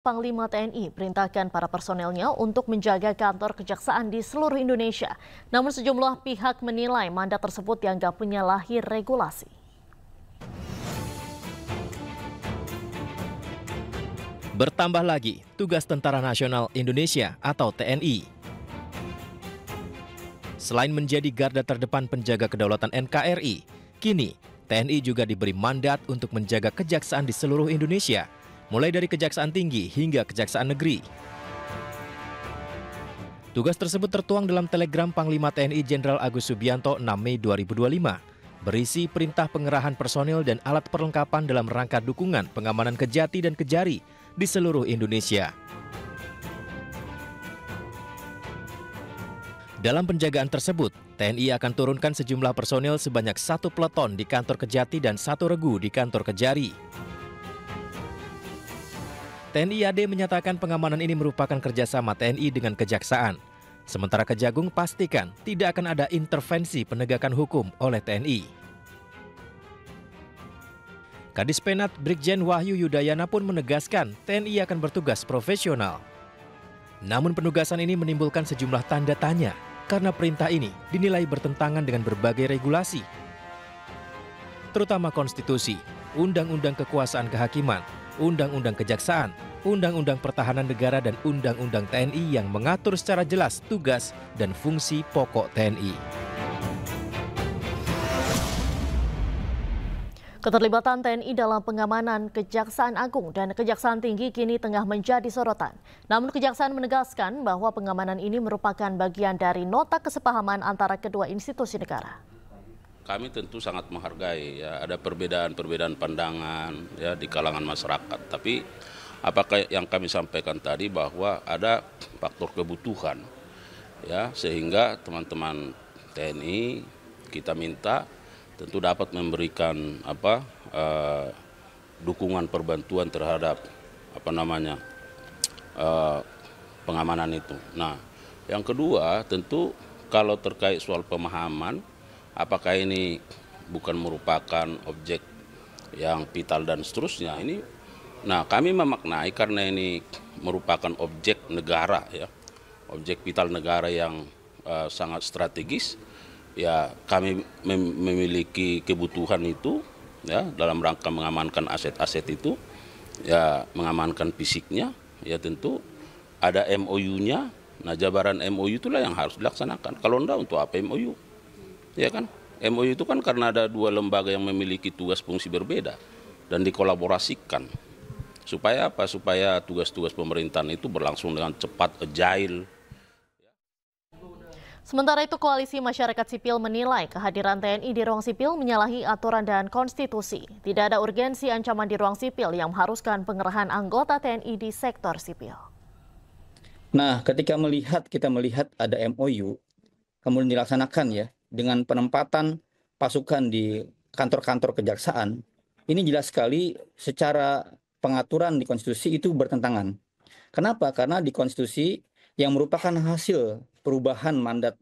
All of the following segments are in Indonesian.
Panglima TNI perintahkan para personelnya untuk menjaga kantor kejaksaan di seluruh Indonesia. Namun sejumlah pihak menilai mandat tersebut dianggap menyalahi regulasi. Bertambah lagi tugas Tentara Nasional Indonesia atau TNI. Selain menjadi garda terdepan penjaga kedaulatan NKRI, kini TNI juga diberi mandat untuk menjaga kejaksaan di seluruh Indonesia, mulai dari Kejaksaan Tinggi hingga Kejaksaan Negeri. Tugas tersebut tertuang dalam telegram Panglima TNI Jenderal Agus Subianto 6 Mei 2025, berisi perintah pengerahan personil dan alat perlengkapan dalam rangka dukungan pengamanan Kejati dan Kejari di seluruh Indonesia. Dalam penjagaan tersebut, TNI akan turunkan sejumlah personil sebanyak 1 peleton di kantor Kejati dan 1 regu di kantor Kejari. TNI AD menyatakan pengamanan ini merupakan kerjasama TNI dengan Kejaksaan. Sementara Kejagung pastikan tidak akan ada intervensi penegakan hukum oleh TNI. Kadis Penat Brigjen Wahyu Yudayana pun menegaskan TNI akan bertugas profesional. Namun penugasan ini menimbulkan sejumlah tanda tanya karena perintah ini dinilai bertentangan dengan berbagai regulasi, terutama konstitusi, Undang-Undang Kekuasaan Kehakiman, Undang-Undang Kejaksaan, Undang-Undang Pertahanan Negara, dan Undang-Undang TNI yang mengatur secara jelas tugas dan fungsi pokok TNI. Keterlibatan TNI dalam pengamanan Kejaksaan Agung dan Kejaksaan Tinggi kini tengah menjadi sorotan. Namun Kejaksaan menegaskan bahwa pengamanan ini merupakan bagian dari nota kesepahaman antara kedua institusi negara. Kami tentu sangat menghargai ya, ada perbedaan pandangan ya di kalangan masyarakat. Tapi apakah yang kami sampaikan tadi bahwa ada faktor kebutuhan ya, sehingga teman-teman TNI kita minta tentu dapat memberikan dukungan perbantuan terhadap pengamanan itu. Nah, yang kedua tentu kalau terkait soal pemahaman, apakah ini bukan merupakan objek yang vital dan seterusnya ini. Nah, kami memaknai karena ini merupakan objek negara ya, objek vital negara yang sangat strategis. Ya, kami memiliki kebutuhan itu ya dalam rangka mengamankan aset-aset itu, ya mengamankan fisiknya, ya tentu ada MOU-nya. Nah, jabaran MOU itulah yang harus dilaksanakan. Kalau enggak, untuk apa MOU? Ya kan? MOU itu kan karena ada 2 lembaga yang memiliki tugas fungsi berbeda dan dikolaborasikan. Supaya apa? Supaya tugas-tugas pemerintahan itu berlangsung dengan cepat, agile. Sementara itu, Koalisi Masyarakat Sipil menilai kehadiran TNI di ruang sipil menyalahi aturan dan konstitusi. Tidak ada urgensi ancaman di ruang sipil yang mengharuskan pengerahan anggota TNI di sektor sipil. Nah, ketika kita melihat ada MOU, kemudian dilaksanakan ya, dengan penempatan pasukan di kantor-kantor kejaksaan, ini jelas sekali secara pengaturan di konstitusi itu bertentangan. Kenapa? Karena di konstitusi yang merupakan hasil perubahan mandat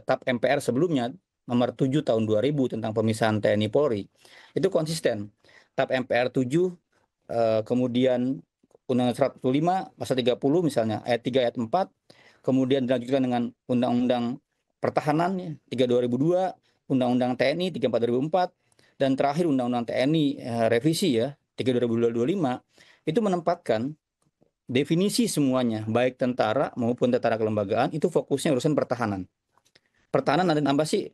TAP MPR sebelumnya nomor 7 tahun 2000 tentang pemisahan TNI Polri, itu konsisten. TAP MPR 7 kemudian Undang-Undang 105 pasal 30 misalnya ayat 3 ayat 4, kemudian dilanjutkan dengan Undang-Undang Pertahanan 3 2002, Undang-Undang TNI 34 2004, dan terakhir Undang-Undang TNI revisi ya 3 2025, itu menempatkan definisi semuanya, baik tentara maupun tentara kelembagaan, itu fokusnya urusan pertahanan. Pertahanan dan apa sih?